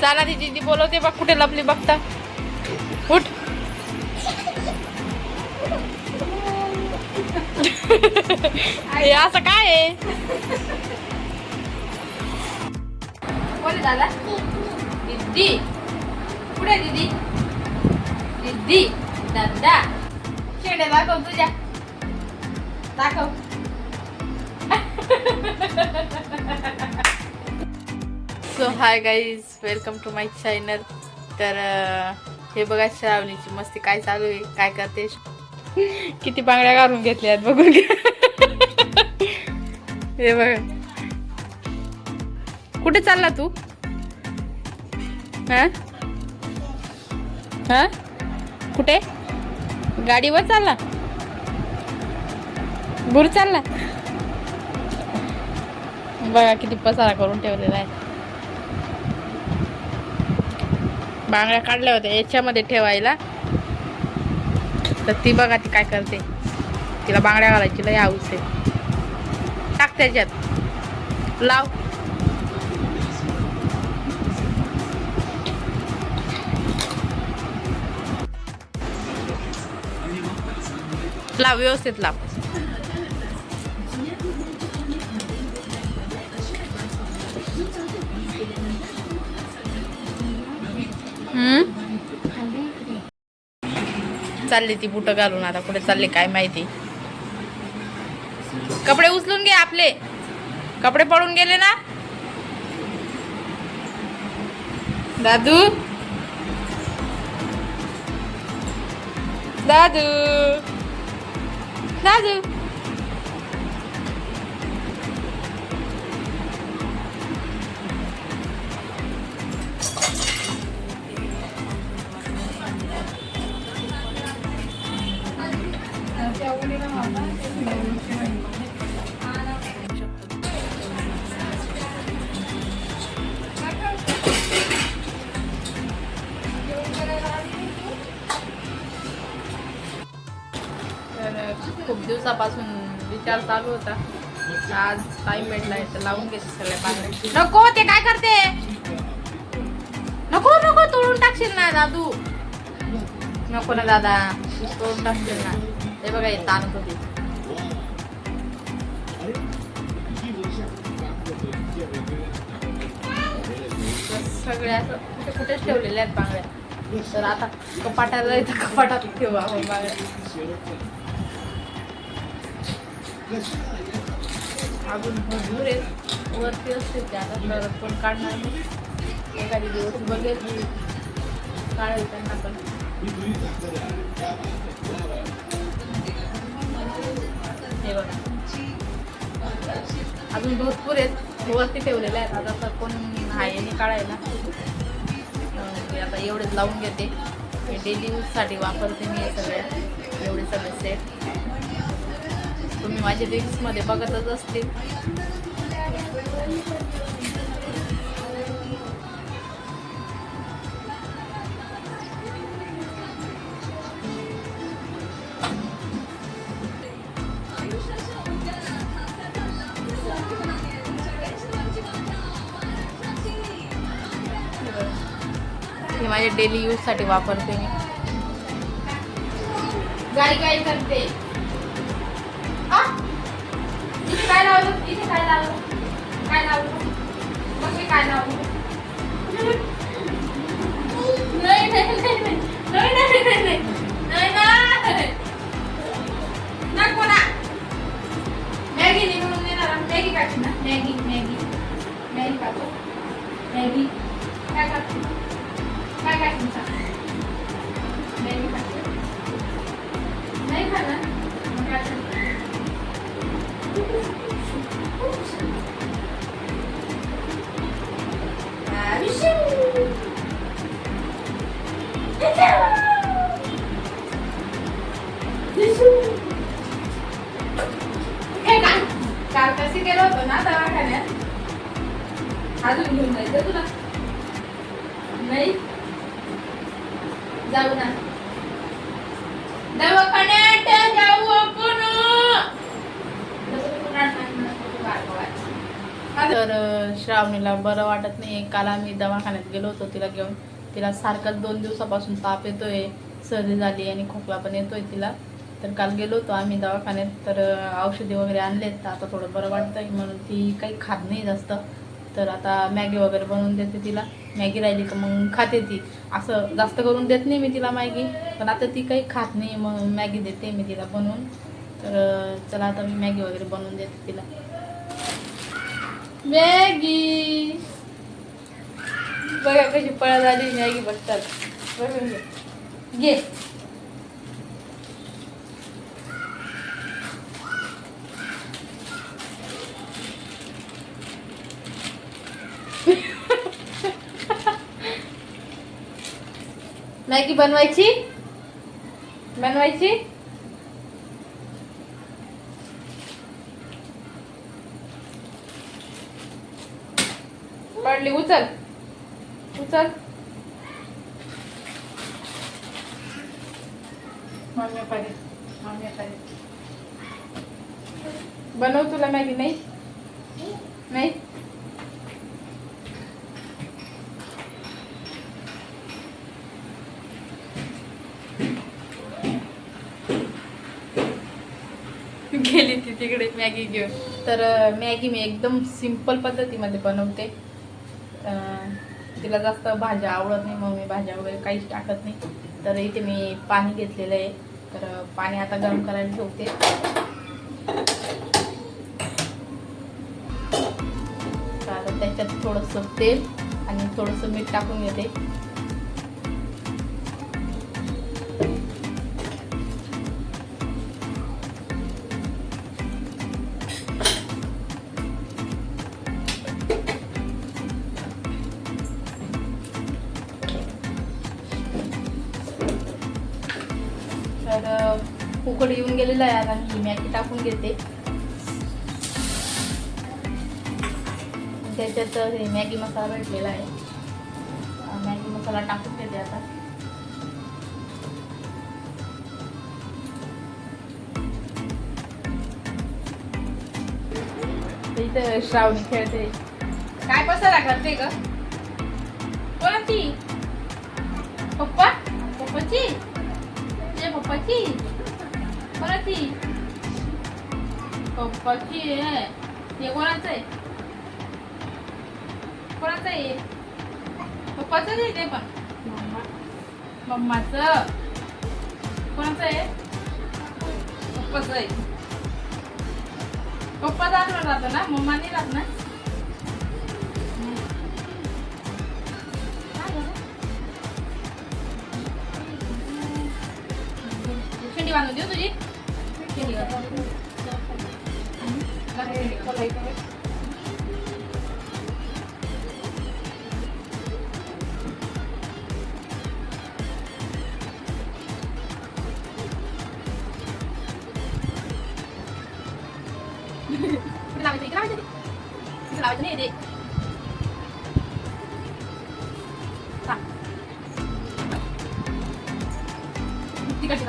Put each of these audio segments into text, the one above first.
चला ती दीदी बोलवते बघ, कुठे लपली बघता. उठ. हे असं काय आहे? कोणी झाला? दीदी कुठे? दीदी दीदी दादा शेड्या दाखव तुझ्या, दाखव. So hi guys, welcome to my channel. तर हे बघा श्रावणीची मस्ती काय चालू आहे, काय करते. किती बांगड्या घालून घेतल्यात बघून घ्या. हे बघा. कुठे चालला तू? हा हा कुठे? गाडीवर चालला? गुर चालला? बघा किती पसारा करून ठेवलेला आहे. बांगड्या काढल्या होत्या याच्यामध्ये ठेवायला, तर ती बघा ती काय करते. तिला बांगड्या घालायची लय हाऊस आहे. टाक त्याच्यात, लाव. लाव व्यवस्थित लाव. चालली ती बुट घालून. आता कुठे चालले काय माहिती. कपडे उचलून घे आपले, कपडे पडून गेले ना. दादू दादू दादू खूप दिवसापासून विचार चालू होता. आज टाइम भेटलाय तर लावून घेते सगळ्या बांगड्या. नको ते काय करते, नको नको तोडून टाकशील ना दादू. नको ना दादा, तोडून टाकशील ना. हे बघा हे ताणत होती. सगळ्या असं कुठे कुठेच ठेवलेल्या आहेत बांगड्या. तर आता कपाटाला इथं कपाटात ठेवू आपण बांगड्या. अजून भरपूर आहेत वरती असते त्या, आता पण काढणार नाही. एखादी दिवस बघेल काढेल त्यांना पण. हे बघा अजून भरपूर आहेत वरती ठेवलेले आहेत. आता तर कोण आहे नाही काढायला. आता एवढेच लावून घेते. हे डेली यूजसाठी वापरते मी हे सगळ्या, एवढे सगळे सेट. तुम्ही माझे रील्समध्ये बघतच असतील. हे माझे डेली यूजसाठी वापरते मी. गाई गाई करते. इथे काय लावलं, इथे काय लावलं, काय लावलं मग मी काय लावलं. नाही नाही नाही नाही नाही नाही नाही नको ना. मॅगी निघून देणार. मॅगी खायची ना. मॅगी मॅगी मॅगी खातो. मॅगी काय खातो, काय काय तुमचा मॅगी खातो. नाही खाणार मग काय. काल कशी गेलो होतो ना दवाखान्यात. अजून घेऊन जायचं तुला? नाही जाऊ ना दवाखान्यात जाऊ आपण. तर श्रावणीला बरं वाटत नाही. काल आम्ही दवाखान्यात गेलो होतो तिला घेऊन. तिला सारखंच 2 दिवसापासून ताप येतोय, सर्दी झाली आणि खोकला पण येतोय तिला. तर काल गेलो होतो आम्ही दवाखान्यात. तर औषधी वगैरे आणलेत. तर आता थोडं बरं वाटतंय म्हणून ती काही खात नाही जास्त. तर आता मॅगी वगैरे बनवून देते तिला. मॅगी राहिली का मग खाते ती. असं जास्त करून देत नाही मी तिला मॅगी, पण आता ती काही खात नाही मग मॅगी देते मी तिला बनवून. तर चला आता मी मॅगी वगैरे बनवून देते तिला. मॅगी बघा कशी पळत आली मॅगी बघतात. बघा घे. मॅगी बनवायची पडली. उचल मम्मी बनव तुला मॅगी. नाही गेली ती तिकडे मॅगी घेऊन. तर मॅगी मी एकदम सिंपल पद्धतीमध्ये बनवते. तिला जास्त भाज्या आवडत नाही मग मी भाज्या वगैरे काहीच टाकत नाही. तर इथे मी पाणी घेतलेलं आहे. तर पाणी आता गरम करायला ठेवते. तर आता त्याच्यात थोडंसं तेल आणि थोडंसं मीठ टाकून घेते. तर उकड येऊन गेलेला आहे. आता ही मॅगी टाकून घेते. त्याच्यात हे मॅगी मसाला भेटलेला आहे. मॅगी मसाला टाकून घेते आता. इथं श्रावणी खेळते. काय पसारा करते ग? कोणाची? पप्पाची? पप्पाची कोणाची? पप्पाची आहे. हे कोणाचं आहे? पप्पाचं आहे ते पण. मम्माचं. कोणाचं आहे? पप्पाचं आहे. पप्पा जात राहतो ना, मम्मा नाही राहत ना. शेंडी बांधून देऊ तुझी. लावायचं नाही ते. तिकडे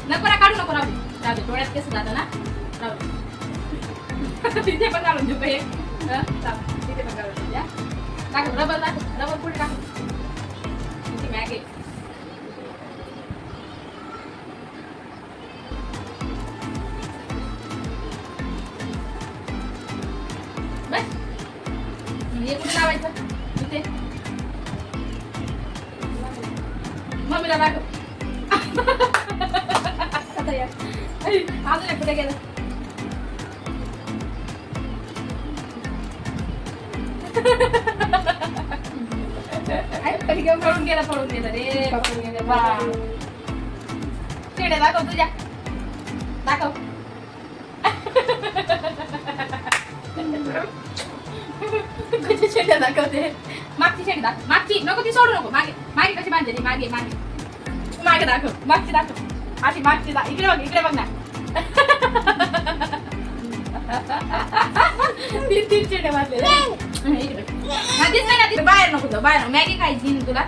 नको काढू नको. राहू डोळ्यात केस जातं ना. राहू तिथे पण घालून देऊ काही. तिथे पण घालून देऊ. टाकू रबर पुढे टाकू. तिथे मॅगी. बस हे कुठे लावायचं? तिथे मम्मीला दाखव. अजून कुठे गेलं? पळून गेला रे. पळून गेला. शेड्या दाखव तुझ्या. दाखव. कशी शेड्या दाखवते. मागची शेडी दाखव. मागची नको ती सोडू नको. मागे कशी बांधलेली. मागे दाखव. मागची दाखव. अशी मागची इकडे बघ ना. तीन चेडे मारलेले. बाहेर नको जाऊ, बाहेर. मॅगी खायची ना तुला?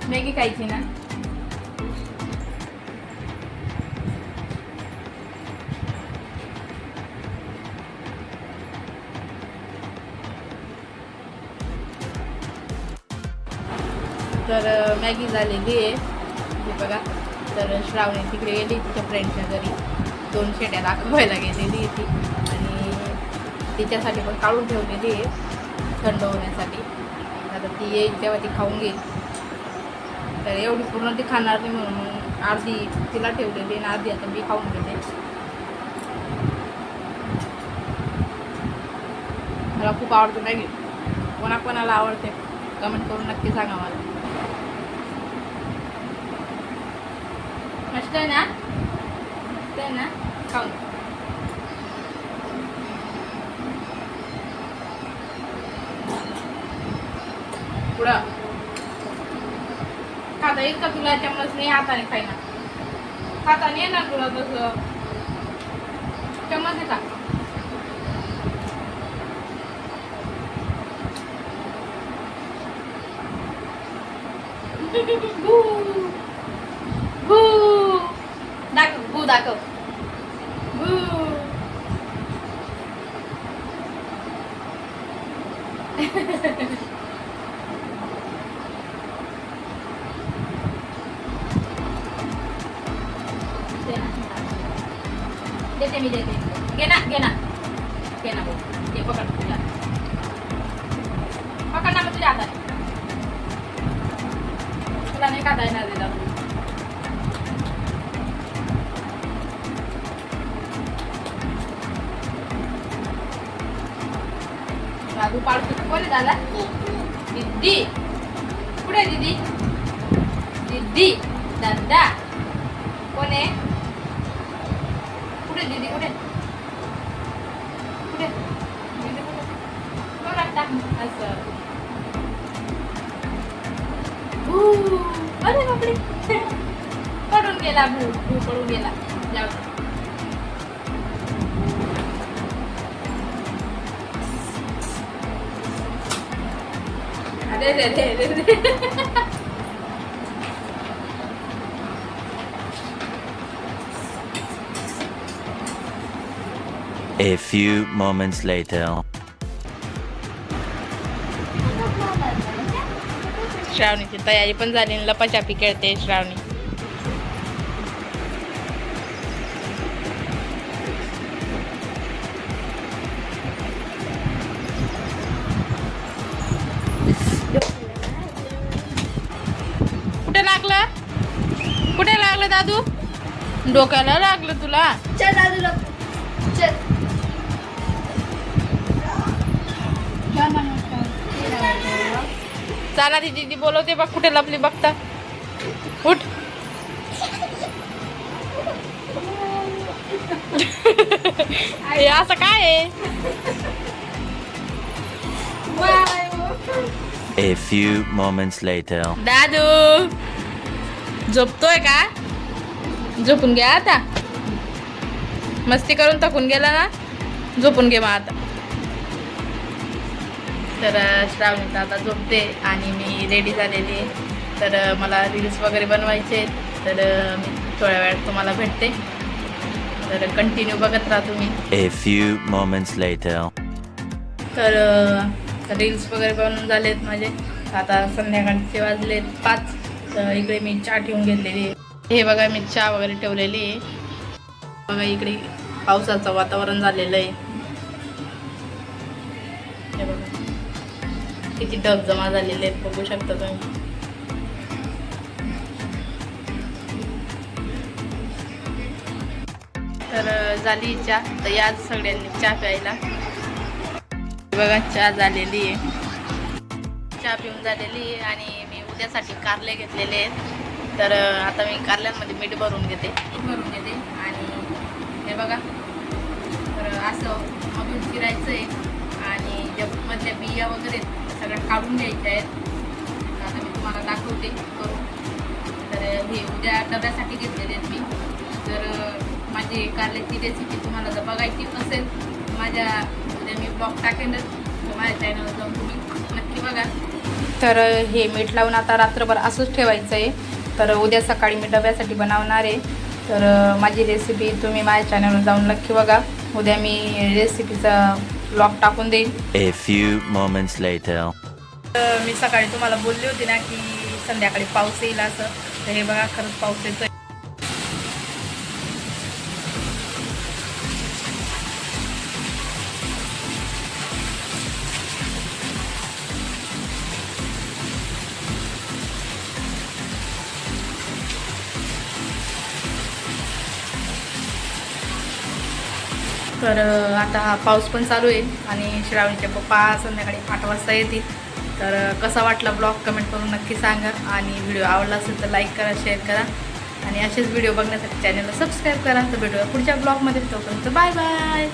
मॅगी खायची ना? तर मॅगी झालेली आहे हे बघा. तर श्रावणी तिकडे गेली तिच्या फ्रेंडच्या घरी, 2 शेट्या दाखवायला गेलेली आहे ती, आणि तिच्यासाठी पण काढून ठेवलेली आहे थंड होण्यासाठी. आता ती येईल तेव्हा ती खाऊन घेईल. तर एवढी पूर्ण ती खाणार नाही म्हणून अर्धी तिला ठेवलेली आणि अर्धी आता मी खाऊन घेते. मला खूप आवडते मॅगी. कोणाकोणाला आवडते कमेंट करून नक्की सांगा मला. मस्त आहे ना? मस्त आहे ना? खाऊन पुढं खाता येईल का तुला? चम्मच नाही, हाताने खाई ना. हाताने येणार तुला तसं, चम्मच खा. दाखव भू, दाखव भू. देते मी, देते. घे ना, घे ना, घे ना भाऊ. ते पकड तुझ्या, पकड ना मग तुझ्या हाताने. तुला नाही खाता येणार दिला. दादू पाडतो. कोण आहे दादा? दीदी. कुठे आहे दीदी? दीदी, दादा कोण आहे? कुठे दीदी? कुठे कुठे दीदी? कुठे कोण वाटता असं? अरे बापरे, पडून गेला भू. भू पडून गेला. जाऊ दे, दे, दे, दे, दे. A few moments later. श्रावणीची तयारी पण झाली, लपाछपी खेळते श्रावणी. कुठे लागलं? कुठे लागलं दादू? डोक्याला लागलं तुला? चल दादूला चल. चला ती दीदी बोलवते बघ, कुठे लपली बघता. उठ. हे असं काय आहे? A few moments later. दादू झोपतोय का? झोपून घ्या आता. मस्ती करून थकून गेला ना, झोपून घे मग आता. तर श्रावणी आता झोपते आणि मी रेडी झालेली आहे. तर मला रील्स वगैरे बनवायचे, तर मी थोड्या वेळात तुम्हाला भेटते. तर कंटिन्यू बघत राहा तुम्ही. A few moments later. तर रील्स वगैरे बनवून झालेत माझे. आता संध्याकाळचे वाजलेत 5. तर इकडे मी चहा ठेवून घेतलेली आहे. हे बघा मी चहा वगैरे ठेवलेली आहे. बघा इकडे पावसाचं वातावरण झालेलं आहे. हे बघा किती ढग जमा झालेले आहेत, बघू शकता तुम्ही. तर झाली चहा. तर या सगळ्यांनी चहा प्यायला. बघा चहा झालेली आहे. चहा पिऊन झालेली आहे आणि मी उद्यासाठी कारले घेतलेले आहेत. तर आता मी कारल्यांमध्ये मीठ भरून घेते आणि हे बघा. तर असं मधून चिरायचं आहे आणि ज्या मधल्या बिया वगैरे सगळ्या काढून घ्यायच्या आहेत. आता मी तुम्हाला दाखवते करून. तर हे उद्या डब्यासाठी घेतलेले आहेत मी. जर माझी कारल्याची रेसिपी तुम्हाला जर बघायची असेल माझ्या उद्या मी ब्लॉग टाकेनच, तर माझ्या चॅनलवर जाऊन तुम्ही नक्की बघा. तर हे मीठ लावून आता रात्रभर असंच ठेवायचं आहे. तर उद्या सकाळी मी डब्यासाठी बनवणार आहे. तर माझी रेसिपी तुम्ही माझ्या चॅनलवर जाऊन नक्की बघा. उद्या मी रेसिपीचा ब्लॉग टाकून देईन. A few moments later. मी सकाळी तुम्हाला बोलली होती ना की संध्याकाळी पाऊस येईल असं. तर हे बघा खरंच पाऊस येतोय. तर आता हा पाऊस पण चालू आहे आणि श्रावणीचे पप्पा संध्याकाळी 8 वाजता येतील. तर कसा वाटला ब्लॉग कमेंट करून नक्की सांगा. आणि व्हिडिओ आवडला असेल तर लाईक करा, शेअर करा आणि असेच व्हिडिओ बघण्यासाठी चॅनलला सबस्क्राईब करा. तर भेटूया पुढच्या ब्लॉगमध्ये. तोपर्यंत बाय बाय.